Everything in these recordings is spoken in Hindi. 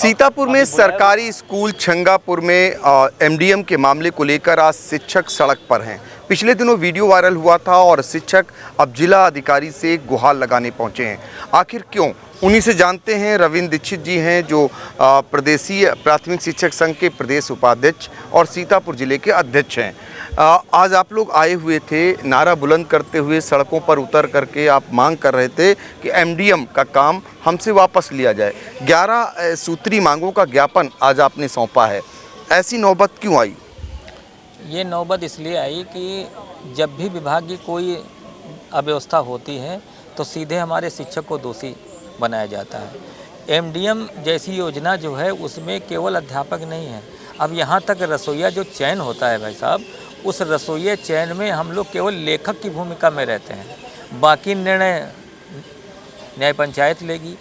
सीतापुर में सरकारी स्कूल छंगापुर में एमडीएम के मामले को लेकर आज शिक्षक सड़क पर हैं। पिछले दिनों वीडियो वायरल हुआ था और शिक्षक अब जिला अधिकारी से गुहार लगाने पहुंचे हैं। आखिर क्यों, उन्हीं से जानते हैं। रविंद्र दीक्षित जी हैं जो प्रदेशीय प्राथमिक शिक्षक संघ के प्रदेश उपाध्यक्ष और सीतापुर जिले के अध्यक्ष हैं। आज आप लोग आए हुए थे, नारा बुलंद करते हुए सड़कों पर उतर करके आप मांग कर रहे थे कि एमडीएम का काम हमसे वापस लिया जाए। 11 सूत्री मांगों का ज्ञापन आज आपने सौंपा है। ऐसी नौबत क्यों आई? ये नौबत इसलिए आई कि जब भी विभाग की कोई अव्यवस्था होती है तो सीधे हमारे शिक्षक को दोषी बनाया जाता है। एमडीएम जैसी योजना जो है उसमें केवल अध्यापक नहीं है, अब यहाँ तक रसोईया जो चयन होता है भाई साहब, उस रसोईया चयन में हम लोग केवल लेखक की भूमिका में रहते हैं। बाकी निर्णय न्याय पंचायत लेगी।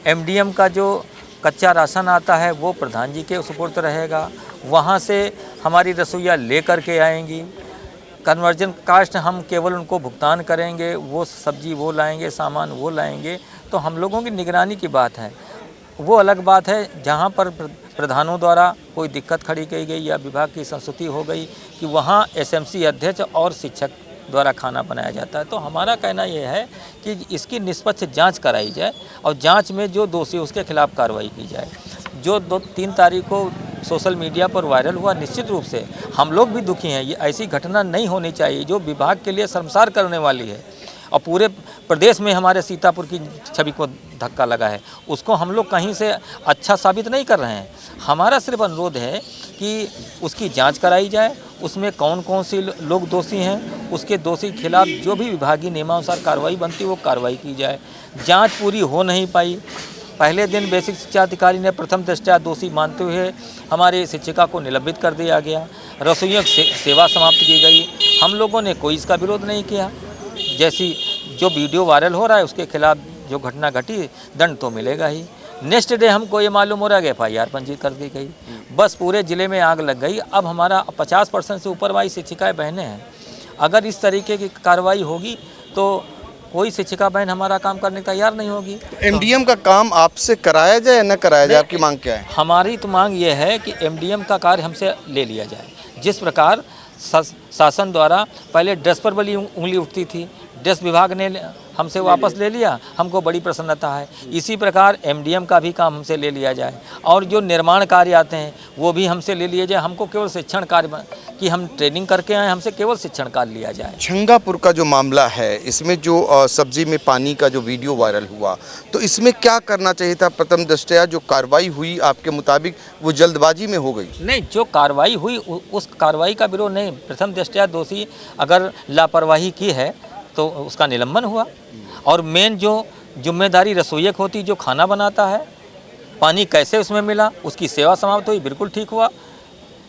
एमडीएम का जो कच्चा राशन आता है वो प्रधान जी के सुपुर्द रहेगा, वहाँ से हमारी रसोईया ले कर के आएंगी। कन्वर्जन कास्ट हम केवल उनको भुगतान करेंगे, वो सब्जी वो लाएंगे, सामान वो लाएंगे। तो हम लोगों की निगरानी की बात है। वो अलग बात है जहाँ पर प्रधानों द्वारा कोई दिक्कत खड़ी की गई या विभाग की संस्तुति हो गई कि वहाँ एसएमसी अध्यक्ष और शिक्षक द्वारा खाना बनाया जाता है। तो हमारा कहना यह है कि इसकी निष्पक्ष जांच कराई जाए और जांच में जो दोषी उसके खिलाफ कार्रवाई की जाए। जो 2-3 तारीख को सोशल मीडिया पर वायरल हुआ, निश्चित रूप से हम लोग भी दुखी हैं। ये ऐसी घटना नहीं होनी चाहिए जो विभाग के लिए शर्मसार करने वाली है और पूरे प्रदेश में हमारे सीतापुर की छवि को धक्का लगा है। उसको हम लोग कहीं से अच्छा साबित नहीं कर रहे हैं। हमारा सिर्फ अनुरोध है कि उसकी जांच कराई जाए, उसमें कौन कौन से लोग दोषी हैं, उसके दोषी के खिलाफ जो भी विभागीय नियमानुसार कार्रवाई बनती है वो कार्रवाई की जाए। जांच पूरी हो नहीं पाई। पहले दिन बेसिक शिक्षा अधिकारी ने प्रथम दृष्टया दोषी मानते हुए हमारे शिक्षिका को निलंबित कर दिया गया। रसोइयों की सेवा समाप्त की गई। हम लोगों ने कोई इसका विरोध नहीं किया। जैसी जो वीडियो वायरल हो रहा है उसके खिलाफ जो घटना घटी, दंड तो मिलेगा ही। नेक्स्ट डे हमको ये मालूम हो रहा है कि FIR पंजीकृत कर दी गई। बस पूरे ज़िले में आग लग गई। अब हमारा 50% से ऊपर वाली शिक्षिकाएँ बहनें हैं। अगर इस तरीके की कार्रवाई होगी तो कोई शिक्षिका बहन हमारा काम करने को तैयार नहीं होगी। एमडीएम का काम आपसे कराया जाए या न कराया जाए, आपकी मांग क्या है? हमारी तो मांग ये है कि एमडीएम का कार्य हमसे ले लिया जाए। जिस प्रकार शासन द्वारा पहले ड्रेस पर बड़ी उंगली उठती थी, ड्रेस विभाग ने हमसे वापस ले लिया, हमको बड़ी प्रसन्नता है। इसी प्रकार एमडीएम का भी काम हमसे ले लिया जाए और जो निर्माण कार्य आते हैं वो भी हमसे ले लिए जाए। हमको केवल शिक्षण कार्य की हम ट्रेनिंग करके आए, हमसे केवल शिक्षण कार्य लिया जाए। छंगापुर का जो मामला है, इसमें जो सब्जी में पानी का जो वीडियो वायरल हुआ, तो इसमें क्या करना चाहिए था? प्रथम दृष्टया जो कार्रवाई हुई आपके मुताबिक वो जल्दबाजी में हो गई? नहीं, जो कार्रवाई हुई उस कार्रवाई का विरोध नहीं। प्रथम दृष्टया दोषी अगर लापरवाही की है तो उसका निलंबन हुआ। और मेन जो जिम्मेदारी रसोइया की होती, जो खाना बनाता है, पानी कैसे उसमें मिला, उसकी सेवा समाप्त हुई, बिल्कुल ठीक हुआ।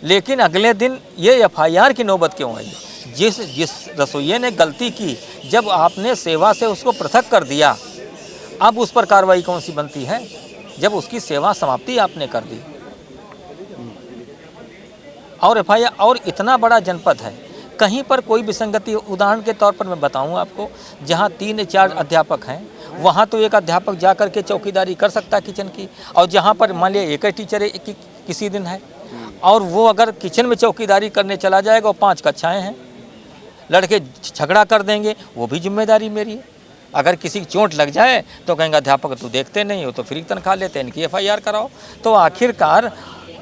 लेकिन अगले दिन ये FIR की नौबत क्यों आई? जिस रसोइये ने गलती की, जब आपने सेवा से उसको पृथक कर दिया, अब उस पर कार्रवाई कौन सी बनती है जब उसकी सेवा समाप्ति आपने कर दी? और FIR, और इतना बड़ा जनपद है, कहीं पर कोई विसंगति, उदाहरण के तौर पर मैं बताऊं आपको, जहां 3-4 अध्यापक हैं वहां तो एक अध्यापक जाकर के चौकीदारी कर सकता है किचन की, और जहां पर मान लिया एक ही टीचर किसी दिन है और वो अगर किचन में चौकीदारी करने चला जाएगा और 5 कक्षाएं हैं, लड़के झगड़ा कर देंगे, वो भी जिम्मेदारी मेरी है। अगर किसी की चोट लग जाए तो कहेंगे अध्यापक तो देखते नहीं हो, तो फ्री तनख्वाह लेते हैं, इनकी FIR कराओ। तो आखिरकार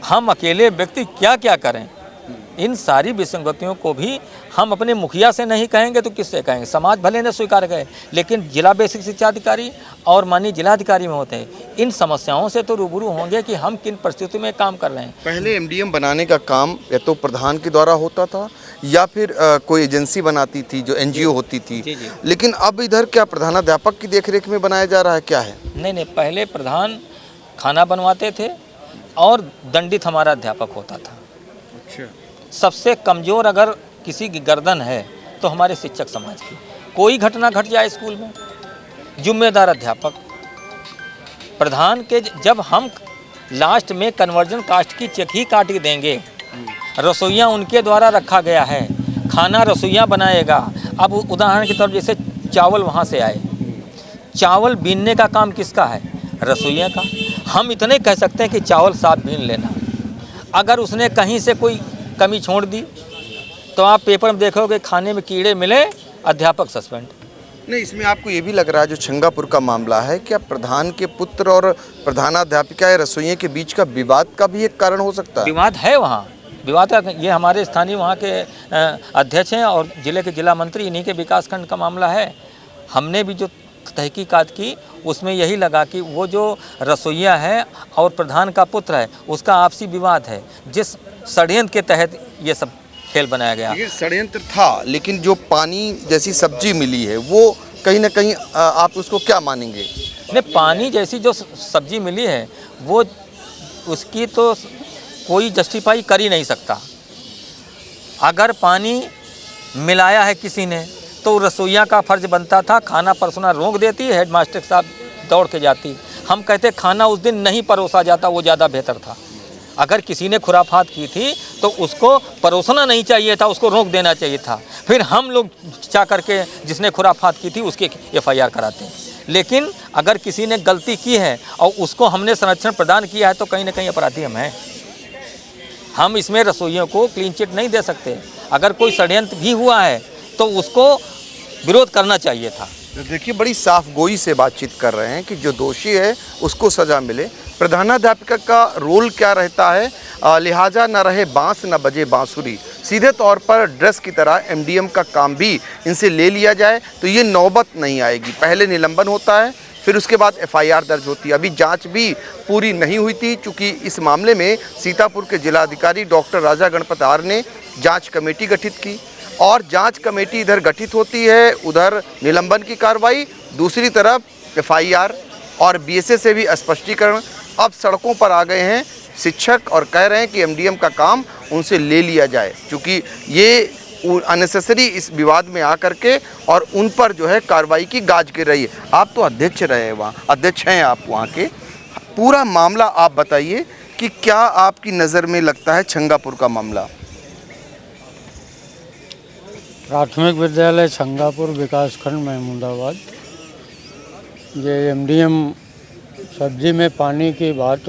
हम अकेले व्यक्ति क्या क्या करें? इन सारी विसंगतियों को भी हम अपने मुखिया से नहीं कहेंगे तो किससे कहेंगे? समाज भले न स्वीकार करे, लेकिन जिला बेसिक शिक्षा अधिकारी और माननीय जिलाधिकारी में होते हैं, इन समस्याओं से तो रूबरू होंगे कि हम किन परिस्थितियों में काम कर रहे हैं। पहले एमडीएम बनाने का काम या तो प्रधान के द्वारा होता था या फिर कोई एजेंसी बनाती थी जो NGO होती थी। जी। लेकिन अब इधर क्या प्रधानाध्यापक की देखरेख में बनाया जा रहा है, क्या है? नहीं, पहले प्रधान खाना बनवाते थे और दंडित हमारा अध्यापक होता था। अच्छा। सबसे कमज़ोर अगर किसी की गर्दन है तो हमारे शिक्षक समाज की। कोई घटना घट जाए स्कूल में, जिम्मेदार अध्यापक, प्रधान के। जब हम लास्ट में कन्वर्जन कास्ट की चेक ही काट देंगे, रसोइया उनके द्वारा रखा गया है, खाना रसोइया बनाएगा। अब उदाहरण के तौर पर जैसे चावल वहाँ से आए, चावल बीनने का काम किसका है? रसोइया का। हम इतने कह सकते हैं कि चावल साफ बीन लेना। अगर उसने कहीं से कोई कमी छोड़ दी तो आप पेपर में देखोगे खाने में कीड़े मिले, अध्यापक सस्पेंड। नहीं, इसमें आपको ये भी लग रहा है जो छंगापुर का मामला है, क्या प्रधान के पुत्र और प्रधानाध्यापिका या रसोइये के बीच का विवाद का भी एक कारण हो सकता है? विवाद है वहाँ, विवाद है। ये हमारे स्थानीय वहाँ के अध्यक्ष हैं और जिले के जिला मंत्री, इन्हीं के विकास खंड का मामला है। हमने भी जो तहकीकात की उसमें यही लगा कि वो जो रसोइया है और प्रधान का पुत्र है उसका आपसी विवाद है, जिस षड्यंत्र के तहत ये सब खेल बनाया गया। ये षड्यंत्र था, लेकिन जो पानी जैसी सब्जी मिली है वो कहीं ना कहीं आप उसको क्या मानेंगे? नहीं, पानी जैसी जो सब्जी मिली है वो उसकी तो कोई जस्टिफाई कर ही नहीं सकता। अगर पानी मिलाया है किसी ने तो रसोइया का फर्ज बनता था खाना परोसना रोक देती, हेडमास्टर साहब दौड़ के जाती। हम कहते खाना उस दिन नहीं परोसा जाता, वो ज़्यादा बेहतर था। अगर किसी ने खुराफात की थी तो उसको परोसना नहीं चाहिए था, उसको रोक देना चाहिए था। फिर हम लोग जा करके जिसने खुराफात की थी उसकी FIR कराते हैं। लेकिन अगर किसी ने गलती की है और उसको हमने संरक्षण प्रदान किया है तो कहीं ना कहीं अपराधी हम हैं। हम इसमें रसोइयों को क्लीन चिट नहीं दे सकते। अगर कोई षड्यंत्र भी हुआ है तो उसको विरोध करना चाहिए था। देखिए, बड़ी साफ गोई से बातचीत कर रहे हैं कि जो दोषी है उसको सज़ा मिले। प्रधानाध्यापिका का रोल क्या रहता है? लिहाजा न रहे बांस न बजे बांसुरी, सीधे तौर पर ड्रेस की तरह MDM का काम भी इनसे ले लिया जाए तो ये नौबत नहीं आएगी। पहले निलंबन होता है, फिर उसके बाद FIR दर्ज होती है। अभी जांच भी पूरी नहीं हुई थी, चूँकि इस मामले में सीतापुर के जिलाधिकारी डॉक्टर राजा गणपत आर ने जाँच कमेटी गठित की और जांच कमेटी इधर गठित होती है, उधर निलंबन की कार्रवाई, दूसरी तरफ FIR और BSA से भी स्पष्टीकरण। अब सड़कों पर आ गए हैं शिक्षक और कह रहे हैं कि MDM का काम उनसे ले लिया जाए, क्योंकि ये अननेसेसरी इस विवाद में आ करके और उन पर जो है कार्रवाई की गाज गिर रही है। आप तो अध्यक्ष रहे वहाँ, अध्यक्ष हैं आप वहाँ के, पूरा मामला आप बताइए कि क्या आपकी नज़र में लगता है छंगापुर का मामला? प्राथमिक विद्यालय छंगापुर विकासखंड महमूदाबाद, ये MDM सब्जी में पानी की बात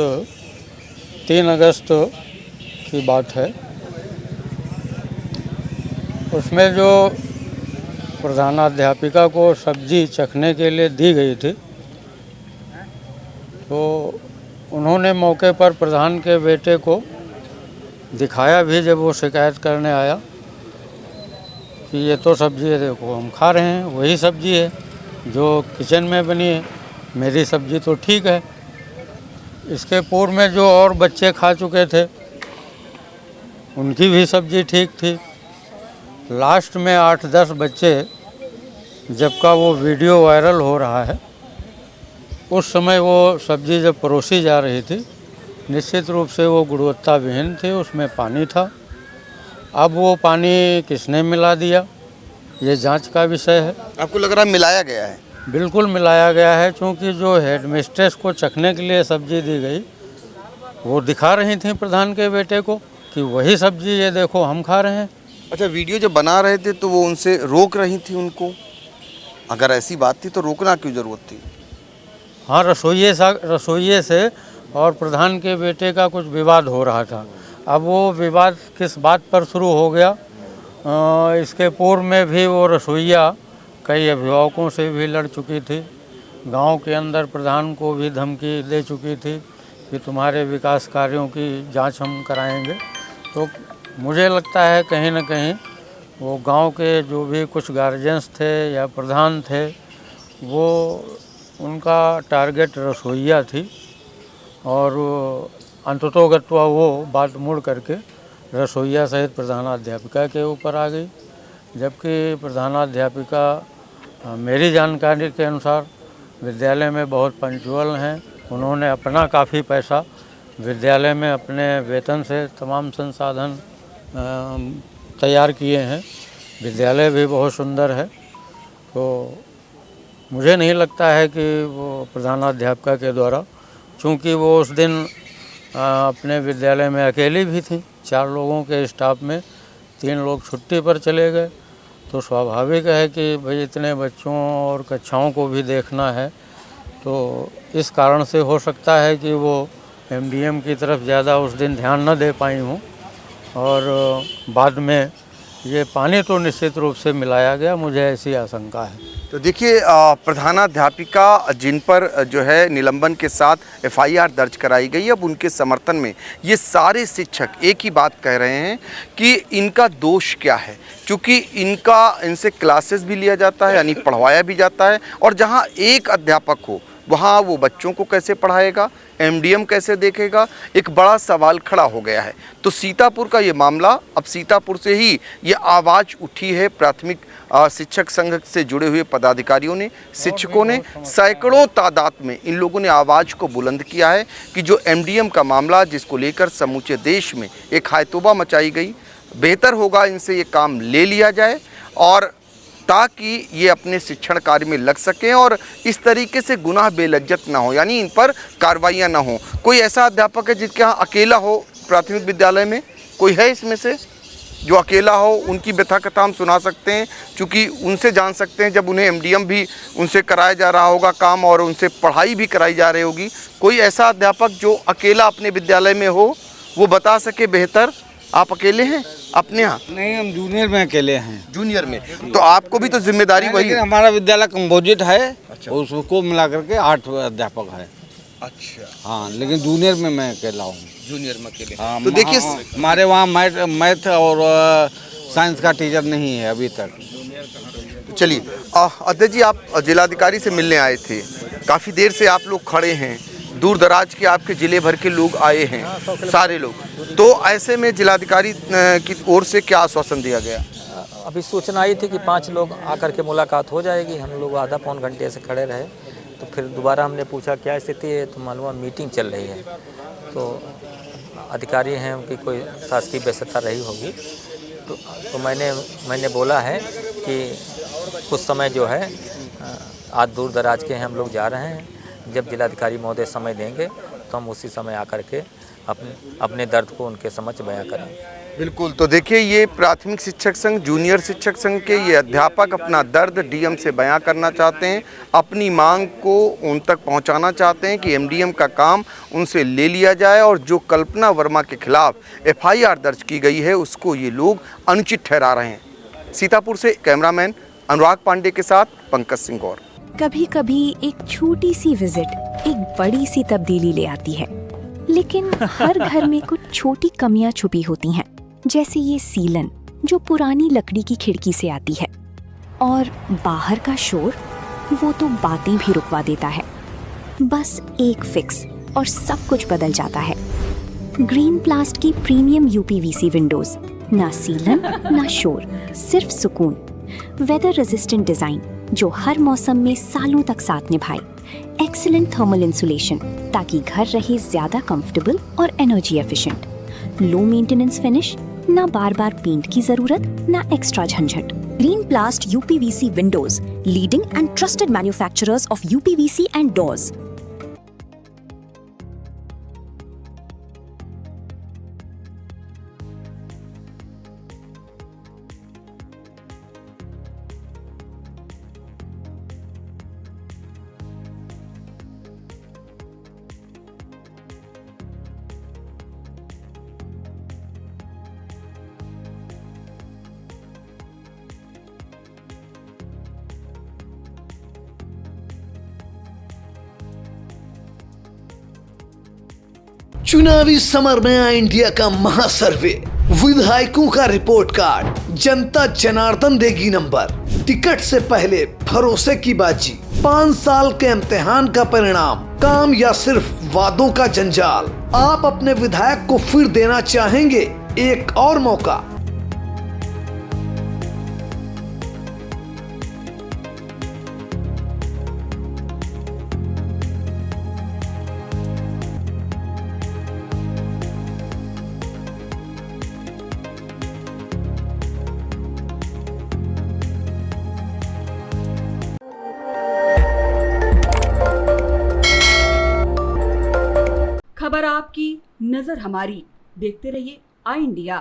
3 अगस्त की बात है। उसमें जो प्रधानाध्यापिका को सब्जी चखने के लिए दी गई थी तो उन्होंने मौके पर प्रधान के बेटे को दिखाया भी जब वो शिकायत करने आया कि ये तो सब्ज़ी है, देखो हम खा रहे हैं, वही सब्ज़ी है जो किचन में बनी है, मेरी सब्ज़ी तो ठीक है। इसके पूर्व में जो और बच्चे खा चुके थे उनकी भी सब्ज़ी ठीक थी। लास्ट में 8-10 बच्चे जब का वो वीडियो वायरल हो रहा है, उस समय वो सब्ज़ी जब परोसी जा रही थी निश्चित रूप से वो गुणवत्ता विहीन थी, उसमें पानी था। अब वो पानी किसने मिला दिया ये जांच का विषय है। आपको लग रहा है मिलाया गया है? बिल्कुल मिलाया गया है, क्योंकि जो हेडमिस्ट्रेस को चखने के लिए सब्ज़ी दी गई वो दिखा रही थी प्रधान के बेटे को कि वही सब्ज़ी ये देखो हम खा रहे हैं। अच्छा, वीडियो जब बना रहे थे तो वो उनसे रोक रही थी उनको? अगर ऐसी बात थी तो रोकना क्यों ज़रूरत थी? हाँ, रसोइये से और प्रधान के बेटे का कुछ विवाद हो रहा था। अब वो विवाद किस बात पर शुरू हो गया, इसके पूर्व में भी वो रसोइया कई अभिभावकों से भी लड़ चुकी थी, गांव के अंदर प्रधान को भी धमकी दे चुकी थी कि तुम्हारे विकास कार्यों की जांच हम कराएंगे। तो मुझे लगता है कहीं ना कहीं वो गांव के जो भी कुछ गार्जियंस थे या प्रधान थे वो उनका टारगेट रसोइया थी और अंततोगत्वा वो बात मुड़ करके रसोइया सहित प्रधानाध्यापिका के ऊपर आ गई। जबकि प्रधानाध्यापिका मेरी जानकारी के अनुसार विद्यालय में बहुत पंक्चुअल हैं। उन्होंने अपना काफ़ी पैसा विद्यालय में अपने वेतन से तमाम संसाधन तैयार किए हैं। विद्यालय भी बहुत सुंदर है। तो मुझे नहीं लगता है कि वो प्रधानाध्यापिका के द्वारा, चूँकि वो उस दिन अपने विद्यालय में अकेली भी थी, 4 लोगों के स्टाफ में 3 लोग छुट्टी पर चले गए, तो स्वाभाविक है कि भाई इतने बच्चों और कक्षाओं को भी देखना है तो इस कारण से हो सकता है कि वो एमडीएम की तरफ ज़्यादा उस दिन ध्यान न दे पाई हूँ, और बाद में ये पानी तो निश्चित रूप से मिलाया गया, मुझे ऐसी आशंका है। तो देखिए, प्रधानाध्यापिका जिन पर जो है निलंबन के साथ एफआईआर दर्ज कराई गई, अब उनके समर्थन में ये सारे शिक्षक एक ही बात कह रहे हैं कि इनका दोष क्या है, क्योंकि इनसे क्लासेस भी लिया जाता है, यानी पढ़वाया भी जाता है, और जहां एक अध्यापक हो वहाँ वो बच्चों को कैसे पढ़ाएगा, एमडीएम कैसे देखेगा, एक बड़ा सवाल खड़ा हो गया है। तो सीतापुर का ये मामला, अब सीतापुर से ही ये आवाज़ उठी है प्राथमिक शिक्षक संघ से जुड़े हुए पदाधिकारियों ने, शिक्षकों ने, सैकड़ों तादाद में इन लोगों ने आवाज़ को बुलंद किया है कि जो एमडीएम का मामला, जिसको लेकर समूचे देश में एक हायतोबा मचाई गई, बेहतर होगा इनसे ये काम ले लिया जाए, और ताकि ये अपने शिक्षण कार्य में लग सकें और इस तरीके से गुनाह बेलज्जत ना हो, यानी इन पर कार्रवाइयाँ ना हो। कोई ऐसा अध्यापक है जिसके यहाँ अकेला हो प्राथमिक विद्यालय में? कोई है इसमें से जो अकेला हो? उनकी व्यथा कथा हम सुना सकते हैं, क्योंकि उनसे जान सकते हैं जब उन्हें एमडीएम भी उनसे कराया जा रहा होगा काम, और उनसे पढ़ाई भी कराई जा रही होगी। कोई ऐसा अध्यापक जो अकेला अपने विद्यालय में हो, वो बता सके बेहतर। आप अकेले हैं अपने यहाँ? नहीं, हम जूनियर में अकेले हैं। जूनियर में तो आपको भी तो जिम्मेदारी वही। लेकिन हमारा विद्यालय कंपोजिट है। अच्छा। उसको मिला करके 8 अध्यापक है। अच्छा। हाँ, लेकिन जूनियर में मैं अकेला हूँ। जूनियर में अकेले। हाँ, तो देखिए, हमारे वहाँ मैथ और साइंस का टीचर नहीं है अभी तक। चलिए अध्यक्ष जी, आप जिलाधिकारी से मिलने आए थे, काफ़ी देर से आप लोग खड़े हैं, दूर दराज के आपके ज़िले भर के लोग आए हैं, सारे लोग, तो ऐसे में जिलाधिकारी की ओर से क्या आश्वासन दिया गया? अभी सूचना आई थी कि 5 लोग आकर के मुलाकात हो जाएगी। हम लोग आधा पौन घंटे से खड़े रहे, तो फिर दोबारा हमने पूछा क्या स्थिति है, तो मालूम मीटिंग चल रही है। तो अधिकारी हैं, उनकी कोई शासकीय व्यस्तता रही होगी, तो मैंने बोला है कि कुछ समय जो है आज दूर दराज के हैं हम लोग जा रहे हैं, जब जिलाधिकारी महोदय समय देंगे तो हम उसी समय आकर के अपने दर्द को उनके समक्ष बयां करेंगे। बिल्कुल। तो देखिए, ये प्राथमिक शिक्षक संघ, जूनियर शिक्षक संघ के ये अध्यापक अपना दर्द डीएम से बयां करना चाहते हैं, अपनी मांग को उन तक पहुंचाना चाहते हैं कि एमडीएम का काम उनसे ले लिया जाए, और जो कल्पना वर्मा के खिलाफ एफआईआर दर्ज की गई है उसको ये लोग अनुचित ठहरा रहे हैं। सीतापुर से कैमरामैन अनुराग पांडे के साथ पंकज सिंह गौर। कभी कभी एक छोटी सी विजिट एक बड़ी सी तब्दीली ले आती है, लेकिन हर घर में कुछ छोटी कमियां छुपी होती हैं, जैसे ये सीलन जो पुरानी लकड़ी की खिड़की से आती है, और बाहर का शोर, वो तो बातें भी रुकवा देता है। बस एक फिक्स और सब कुछ बदल जाता है। ग्रीन प्लास्ट की प्रीमियम यूपीवीसी विंडोज, ना सीलन ना शोर, सिर्फ सुकून। वेदर रेजिस्टेंट डिजाइन जो हर मौसम में सालों तक साथ निभाए। एक्सीलेंट थर्मल इंसुलेशन ताकि घर रहे ज्यादा कंफर्टेबल और energy efficient. Low maintenance finish, ना बार बार पेंट की जरूरत, ना एक्स्ट्रा झंझट। Green प्लास्ट UPVC Windows, leading and trusted manufacturers of UPVC and doors. चुनावी समर में आया इंडिया का महासर्वे, विधायकों का रिपोर्ट कार्ड, जनता जनार्दन देगी नंबर। टिकट से पहले भरोसे की बाजी, 5 साल के इम्तिहान का परिणाम, काम या सिर्फ वादों का जंजाल। आप अपने विधायक को फिर देना चाहेंगे एक और मौका? खबर आपकी, नजर हमारी। देखते रहिए आई इंडिया।